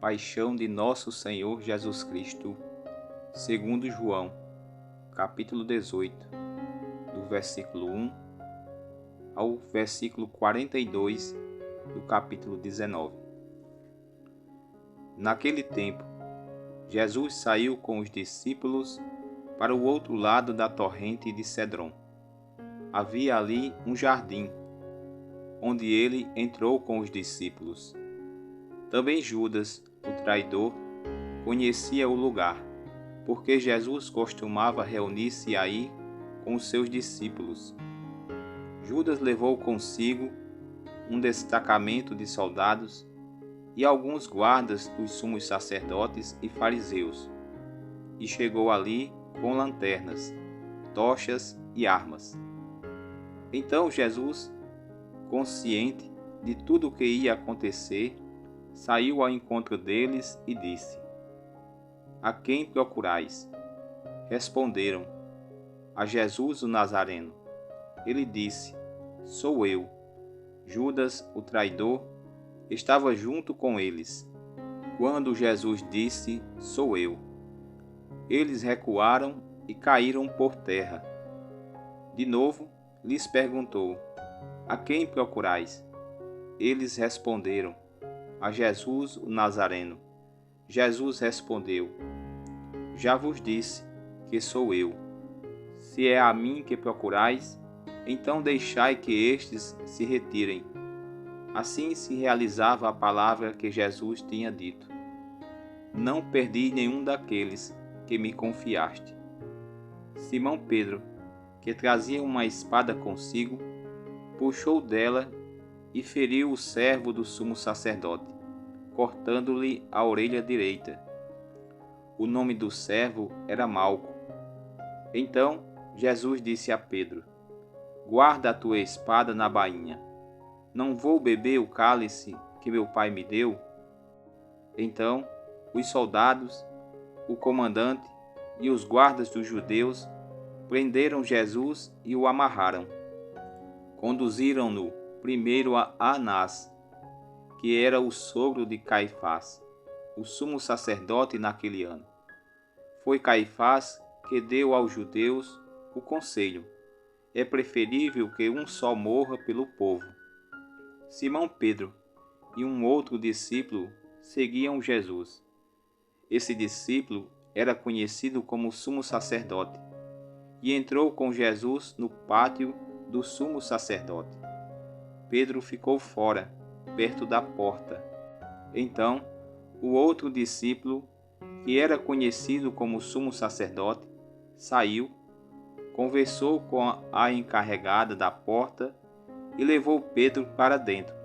paixão de nosso Senhor Jesus Cristo, segundo João, capítulo 18, do versículo 1 ao versículo 42 do capítulo 19. Naquele tempo, Jesus saiu com os discípulos para o outro lado da torrente de Cedron. Havia ali um jardim, onde ele entrou com os discípulos. Também Judas, o traidor, conhecia o lugar, porque Jesus costumava reunir-se aí com os seus discípulos. Judas levou consigo um destacamento de soldados e alguns guardas dos sumos sacerdotes e fariseus, e chegou ali com lanternas, tochas e armas. Então Jesus, consciente de tudo o que ia acontecer, saiu ao encontro deles e disse: A quem procurais? Responderam: A Jesus o Nazareno. Ele disse: Sou eu. Judas, o traidor, estava junto com eles. Quando Jesus disse: Sou eu, eles recuaram e caíram por terra. De novo lhes perguntou: A quem procurais? Eles responderam: A Jesus o Nazareno. Jesus respondeu: Já vos disse que sou eu. Se é a mim que procurais, então deixai que estes se retirem. Assim se realizava a palavra que Jesus tinha dito: Não perdi nenhum daqueles que me confiaste. Simão Pedro, que trazia uma espada consigo, puxou dela e feriu o servo do sumo sacerdote, cortando-lhe a orelha direita. O nome do servo era Malco. Então Jesus disse a Pedro: Guarda a tua espada na bainha. Não vou beber o cálice que meu pai me deu? Então os soldados, o comandante e os guardas dos judeus prenderam Jesus e o amarraram. Conduziram-no primeiro a Anás, que era o sogro de Caifás, o sumo sacerdote naquele ano. Foi Caifás que deu aos judeus o conselho: é preferível que um só morra pelo povo. Simão Pedro e um outro discípulo seguiam Jesus. Esse discípulo era conhecido como sumo sacerdote e entrou com Jesus no pátio do sumo sacerdote. Pedro ficou fora, perto da porta. Então, o outro discípulo, que era conhecido como sumo sacerdote, saiu, conversou com a encarregada da porta e levou Pedro para dentro.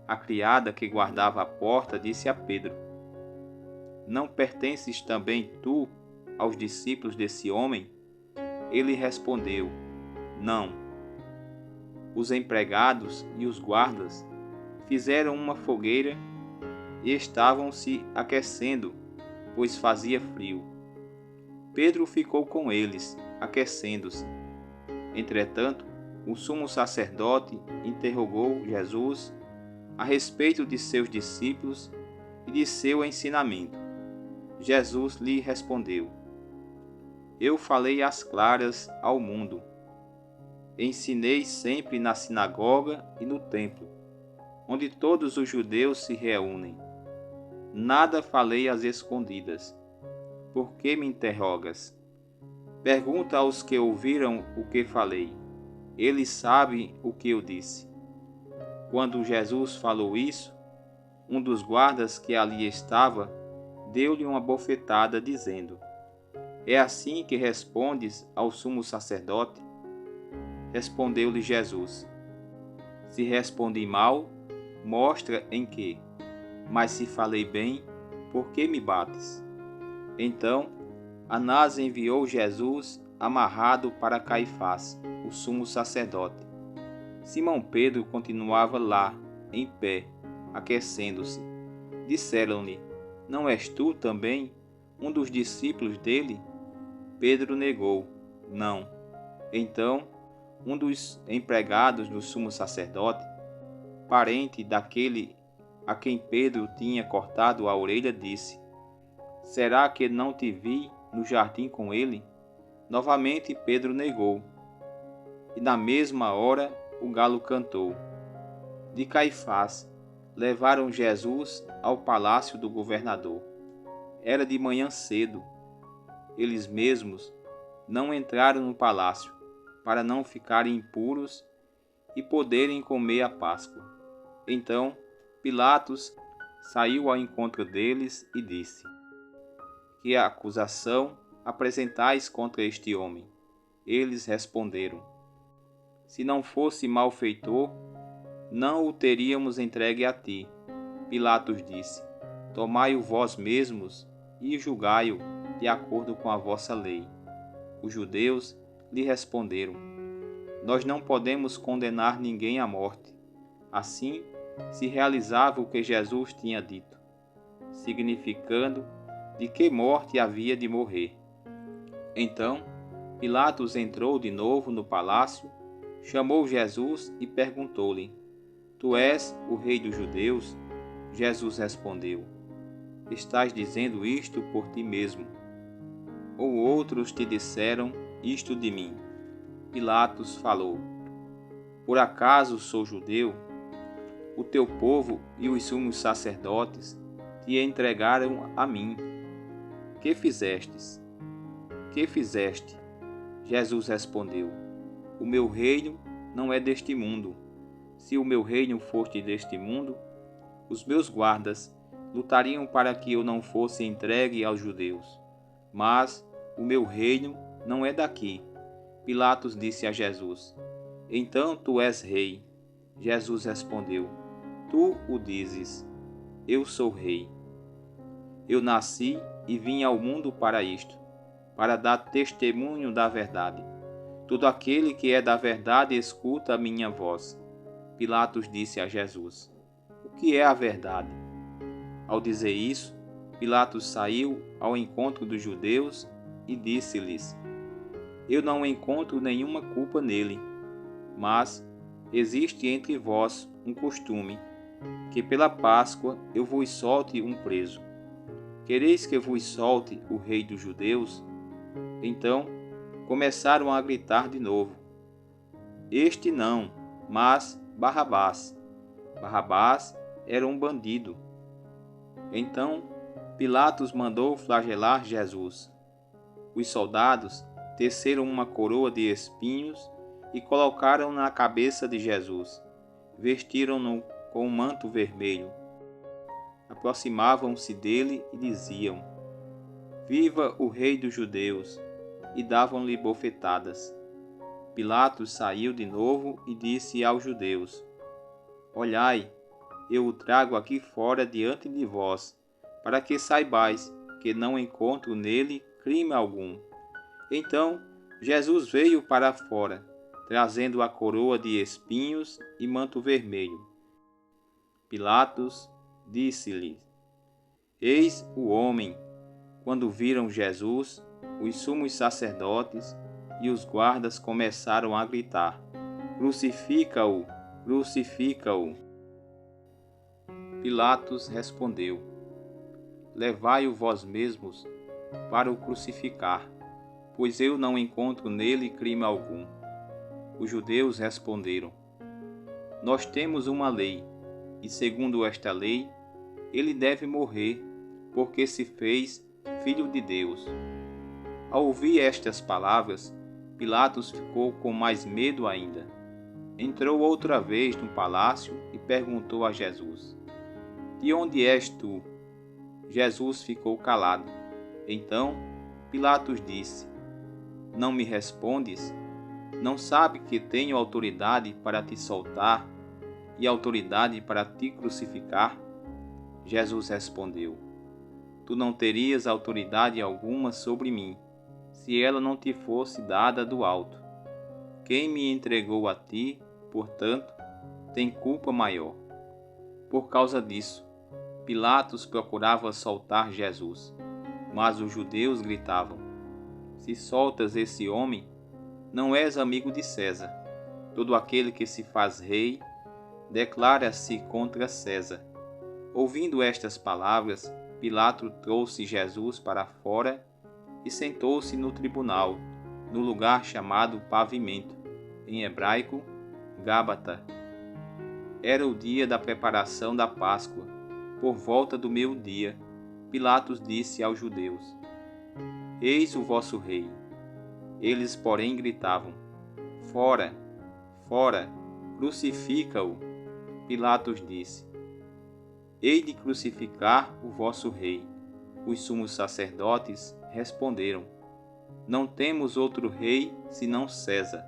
A criada que guardava a porta disse a Pedro: Não pertences também tu aos discípulos desse homem? Ele respondeu: Não. Os empregados e os guardas fizeram uma fogueira e estavam se aquecendo, pois fazia frio. Pedro ficou com eles, aquecendo-se. Entretanto, o sumo sacerdote interrogou Jesus a respeito de seus discípulos e de seu ensinamento. Jesus lhe respondeu: Eu falei às claras ao mundo. Ensinei sempre na sinagoga e no templo, onde todos os judeus se reúnem. Nada falei às escondidas. Por que me interrogas? Pergunta aos que ouviram o que falei. Eles sabem o que eu disse. Quando Jesus falou isso, um dos guardas que ali estava deu-lhe uma bofetada, dizendo: É assim que respondes ao sumo sacerdote? Respondeu-lhe Jesus: Se respondi mal, mostra em que. Mas se falei bem, por que me bates? Então Anás enviou Jesus amarrado para Caifás, o sumo sacerdote. Simão Pedro continuava lá, em pé, aquecendo-se. Disseram-lhe: Não és tu também um dos discípulos dele? Pedro negou: Não. Então um dos empregados do sumo sacerdote, parente daquele a quem Pedro tinha cortado a orelha, disse: Será que não te vi no jardim com ele? Novamente Pedro negou. E na mesma hora o galo cantou. De Caifás levaram Jesus ao palácio do governador. Era de manhã cedo. Eles mesmos não entraram no palácio, para não ficarem impuros e poderem comer a Páscoa. Então Pilatos saiu ao encontro deles e disse: Que acusação apresentais contra este homem? Eles responderam: Se não fosse malfeitor, não o teríamos entregue a ti. Pilatos disse: Tomai-o vós mesmos e julgai-o de acordo com a vossa lei. Os judeus lhe responderam: Nós não podemos condenar ninguém à morte. Assim se realizava o que Jesus tinha dito, significando de que morte havia de morrer. Então Pilatos entrou de novo no palácio, chamou Jesus e perguntou-lhe: Tu és o rei dos judeus? Jesus respondeu: Estás dizendo isto por ti mesmo, ou outros te disseram isto de mim? Pilatos falou: Por acaso sou judeu? O teu povo e os sumos sacerdotes te entregaram a mim. Que fizestes? Que fizeste? Jesus respondeu: O meu reino não é deste mundo. Se o meu reino fosse deste mundo, os meus guardas lutariam para que eu não fosse entregue aos judeus. Mas o meu reino não é daqui. Pilatos disse a Jesus: Então tu és rei. Jesus respondeu: Tu o dizes. Eu sou rei. Eu nasci e vim ao mundo para isto, para dar testemunho da verdade. Todo aquele que é da verdade escuta a minha voz. Pilatos disse a Jesus: O que é a verdade? Ao dizer isso, Pilatos saiu ao encontro dos judeus e disse-lhes: Eu não encontro nenhuma culpa nele, mas existe entre vós um costume, que pela Páscoa eu vos solte um preso. Quereis que vos solte o rei dos judeus? Então começaram a gritar de novo: Este não, mas Barrabás. Barrabás era um bandido. Então Pilatos mandou flagelar Jesus. Os soldados teceram uma coroa de espinhos e colocaram na cabeça de Jesus. Vestiram-no com um manto vermelho. Aproximavam-se dele e diziam: Viva o rei dos judeus! E davam-lhe bofetadas. Pilatos saiu de novo e disse aos judeus: Olhai, eu o trago aqui fora diante de vós, para que saibais que não encontro nele crime algum. Então Jesus veio para fora, trazendo a coroa de espinhos e manto vermelho. Pilatos disse-lhe: Eis o homem. Quando viram Jesus, os sumos sacerdotes e os guardas começaram a gritar: Crucifica-o! Crucifica-o! Pilatos respondeu: Levai-o vós mesmos para o crucificar, pois eu não encontro nele crime algum. Os judeus responderam: Nós temos uma lei, e segundo esta lei, ele deve morrer, porque se fez filho de Deus. Ao ouvir estas palavras, Pilatos ficou com mais medo ainda. Entrou outra vez no palácio e perguntou a Jesus: De onde és tu? Jesus ficou calado. Então Pilatos disse: Não me respondes? Não sabe que tenho autoridade para te soltar e autoridade para te crucificar? Jesus respondeu: Tu não terias autoridade alguma sobre mim, se ela não te fosse dada do alto. Quem me entregou a ti, portanto, tem culpa maior. Por causa disso, Pilatos procurava soltar Jesus, mas os judeus gritavam: Se soltas esse homem, não és amigo de César. Todo aquele que se faz rei declara-se contra César. Ouvindo estas palavras, Pilatos trouxe Jesus para fora e sentou-se no tribunal, no lugar chamado Pavimento, em hebraico, Gábata. Era o dia da preparação da Páscoa. Por volta do meio-dia, Pilatos disse aos judeus: Eis o vosso rei. Eles, porém, gritavam: Fora, fora, crucifica-o. Pilatos disse: Hei de crucificar o vosso rei. Os sumos sacerdotes responderam: Não temos outro rei senão César.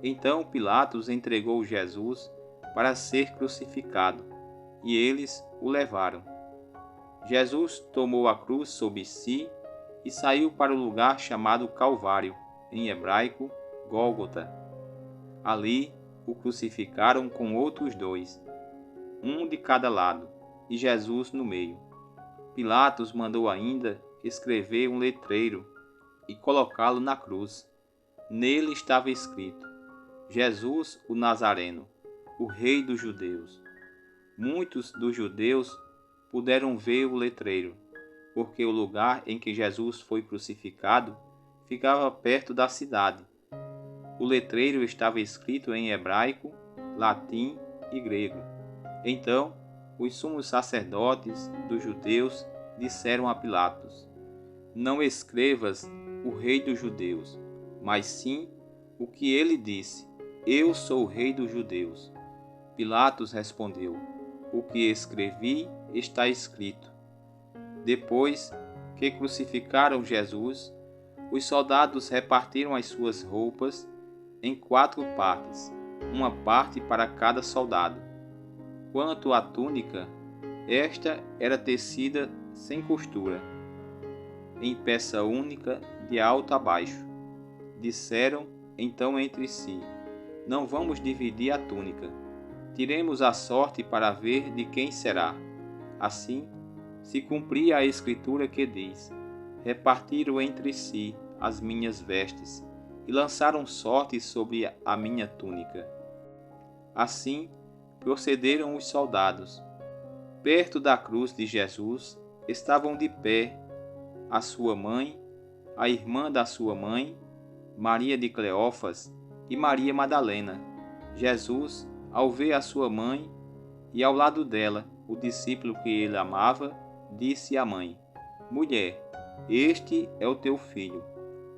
Então Pilatos entregou Jesus para ser crucificado, e eles o levaram. Jesus tomou a cruz sobre si e saiu para o lugar chamado Calvário, em hebraico, Gólgota. Ali o crucificaram com outros dois, um de cada lado, e Jesus no meio. Pilatos mandou ainda escrever um letreiro e colocá-lo na cruz. Nele estava escrito: Jesus o Nazareno, o Rei dos Judeus. Muitos dos judeus puderam ver o letreiro, porque o lugar em que Jesus foi crucificado ficava perto da cidade. O letreiro estava escrito em hebraico, latim e grego. Então, os sumos sacerdotes dos judeus disseram a Pilatos: Não escrevas o Rei dos Judeus, mas sim o que ele disse: Eu sou o Rei dos Judeus. Pilatos respondeu: O que escrevi está escrito. Depois que crucificaram Jesus, os soldados repartiram as suas roupas em 4 partes, uma parte para cada soldado. Quanto à túnica, esta era tecida sem costura, em peça única de alto a baixo. Disseram então entre si: Não vamos dividir a túnica. Tiremos a sorte para ver de quem será. Assim, se cumpria a escritura que diz: Repartiram entre si as minhas vestes e lançaram sorte sobre a minha túnica. Assim procederam os soldados. Perto da cruz de Jesus estavam de pé a sua mãe, a irmã da sua mãe, Maria de Cleófas e Maria Madalena. Jesus, ao ver a sua mãe e ao lado dela o discípulo que ele amava, disse à mãe: Mulher, este é o teu filho.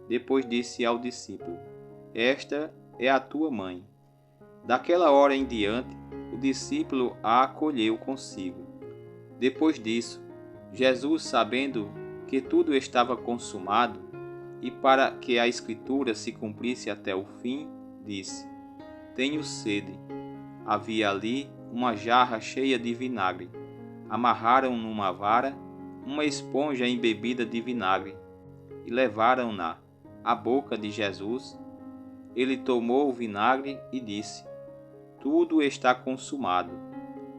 Depois disse ao discípulo: Esta é a tua mãe. Daquela hora em diante, o discípulo a acolheu consigo. Depois disso, Jesus, sabendo que tudo estava consumado, e para que a Escritura se cumprisse até o fim, disse: Tenho sede. Havia ali uma jarra cheia de vinagre. Amarraram numa vara uma esponja embebida de vinagre e levaram-na à boca de Jesus. Ele tomou o vinagre e disse: Tudo está consumado.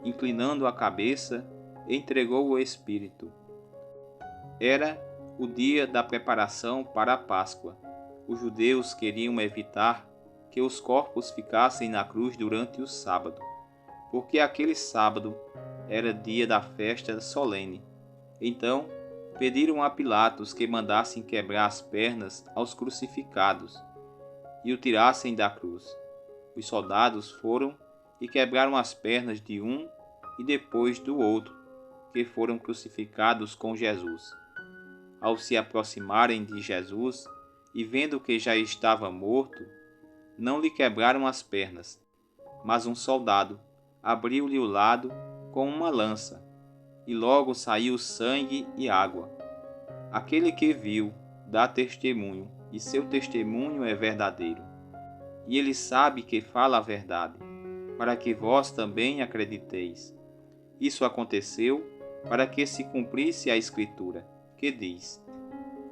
Inclinando a cabeça, entregou o Espírito. Era o dia da preparação para a Páscoa. Os judeus queriam evitar que os corpos ficassem na cruz durante o sábado, porque aquele sábado era dia da festa solene. Então, pediram a Pilatos que mandassem quebrar as pernas aos crucificados e o tirassem da cruz. Os soldados foram e quebraram as pernas de um e depois do outro, que foram crucificados com Jesus. Ao se aproximarem de Jesus e vendo que já estava morto, não lhe quebraram as pernas, mas um soldado abriu-lhe o lado com uma lança, e logo saiu sangue e água. Aquele que viu dá testemunho, e seu testemunho é verdadeiro. E ele sabe que fala a verdade, para que vós também acrediteis. Isso aconteceu para que se cumprisse a Escritura, que diz: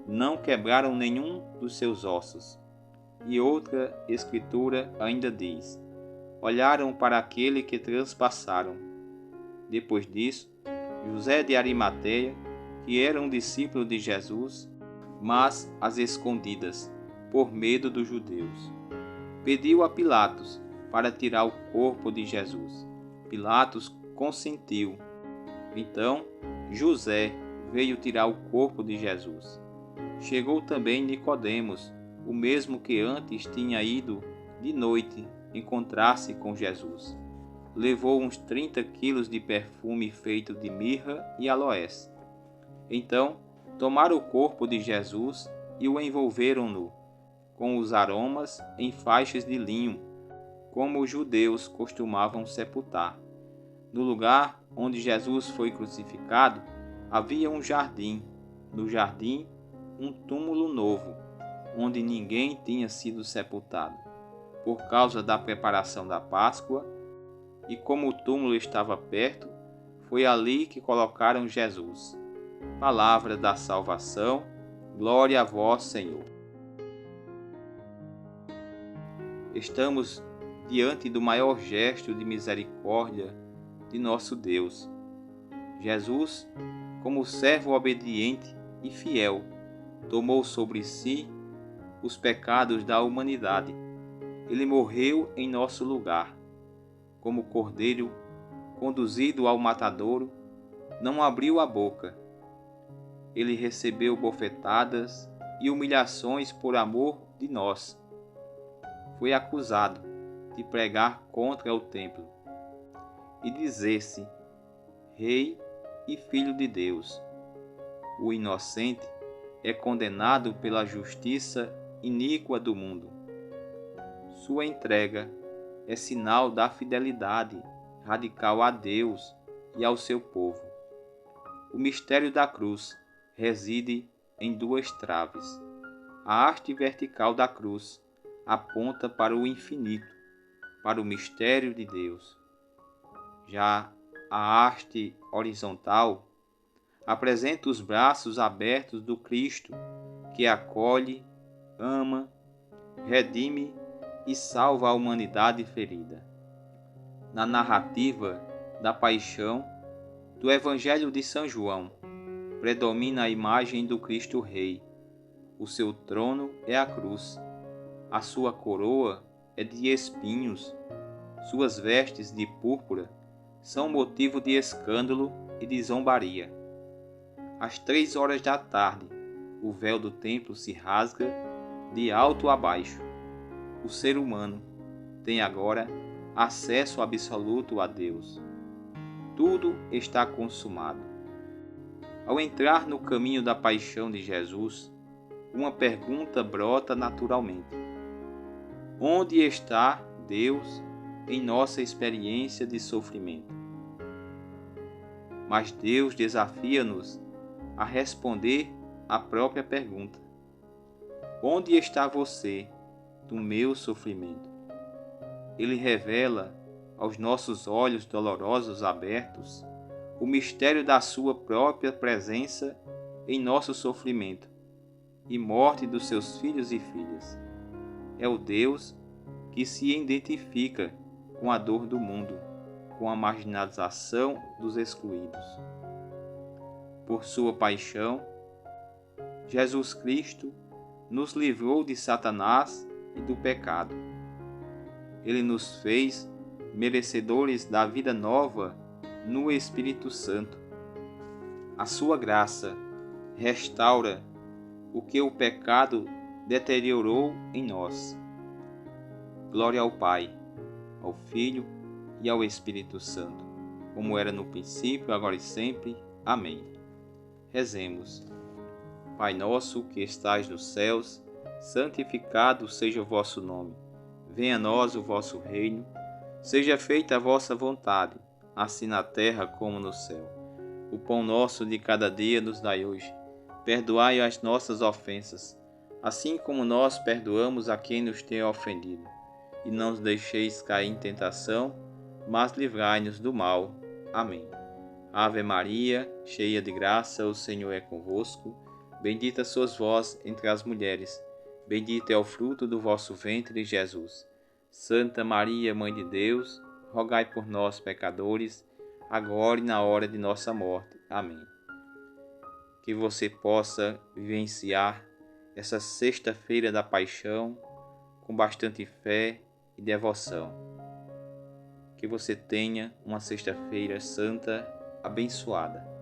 Não quebraram nenhum dos seus ossos. E outra Escritura ainda diz: Olharam para aquele que transpassaram. Depois disso, José de Arimateia, que era um discípulo de Jesus, mas às escondidas, por medo dos judeus, pediu a Pilatos para tirar o corpo de Jesus. Pilatos consentiu. Então José veio tirar o corpo de Jesus. Chegou também Nicodemos, o mesmo que antes tinha ido de noite encontrar-se com Jesus. Levou uns 30 quilos de perfume feito de mirra e aloés. Então tomaram o corpo de Jesus e o envolveram-no com os aromas em faixas de linho, como os judeus costumavam sepultar. No lugar onde Jesus foi crucificado, havia um jardim. No jardim, um túmulo novo, onde ninguém tinha sido sepultado, por causa da preparação da Páscoa, e como o túmulo estava perto, foi ali que colocaram Jesus. Palavra da salvação, glória a vós, Senhor. Estamos diante do maior gesto de misericórdia de nosso Deus. Jesus, como servo obediente e fiel, tomou sobre si os pecados da humanidade. Ele morreu em nosso lugar. Como cordeiro conduzido ao matadouro, não abriu a boca. Ele recebeu bofetadas e humilhações por amor de nós. Foi acusado de pregar contra o templo e dizer-se Rei e Filho de Deus. O inocente é condenado pela justiça iníqua do mundo. Sua entrega é sinal da fidelidade radical a Deus e ao seu povo. O mistério da cruz reside em duas traves. A haste vertical da cruz aponta para o infinito, para o mistério de Deus. Já a haste horizontal apresenta os braços abertos do Cristo, que acolhe, ama, redime e salva a humanidade ferida. Na narrativa da paixão do Evangelho de São João, predomina a imagem do Cristo Rei. O seu trono é a cruz. A sua coroa é de espinhos. Suas vestes de púrpura são motivo de escândalo e de zombaria. Às 3 horas da tarde, o véu do templo se rasga de alto a baixo. O ser humano tem agora acesso absoluto a Deus. Tudo está consumado. Ao entrar no caminho da paixão de Jesus, uma pergunta brota naturalmente: onde está Deus em nossa experiência de sofrimento? Mas Deus desafia-nos a responder a própria pergunta: onde está você no meu sofrimento? Ele revela aos nossos olhos dolorosos abertos o mistério da sua própria presença em nosso sofrimento e morte dos seus filhos e filhas. É o Deus que se identifica com a dor do mundo, com a marginalização dos excluídos. Por sua paixão, Jesus Cristo nos livrou de Satanás e do pecado. Ele nos fez merecedores da vida nova no Espírito Santo. A sua graça restaura o que o pecado deteriorou em nós. Glória ao Pai, ao Filho e ao Espírito Santo, como era no princípio, agora e sempre. Amém. Rezemos. Pai nosso que estais nos céus, santificado seja o vosso nome. Venha a nós o vosso reino. Seja feita a vossa vontade, assim na terra como no céu. O pão nosso de cada dia nos dai hoje. Perdoai as nossas ofensas, assim como nós perdoamos a quem nos tem ofendido. E não nos deixeis cair em tentação, mas livrai-nos do mal. Amém. Ave Maria, cheia de graça, o Senhor é convosco. Bendita sois vós entre as mulheres. Bendito é o fruto do vosso ventre, Jesus. Santa Maria, Mãe de Deus, rogai por nós, pecadores, agora e na hora de nossa morte. Amém. Que você possa vivenciar essa sexta-feira da paixão com bastante fé e devoção. Que você tenha uma sexta-feira santa abençoada.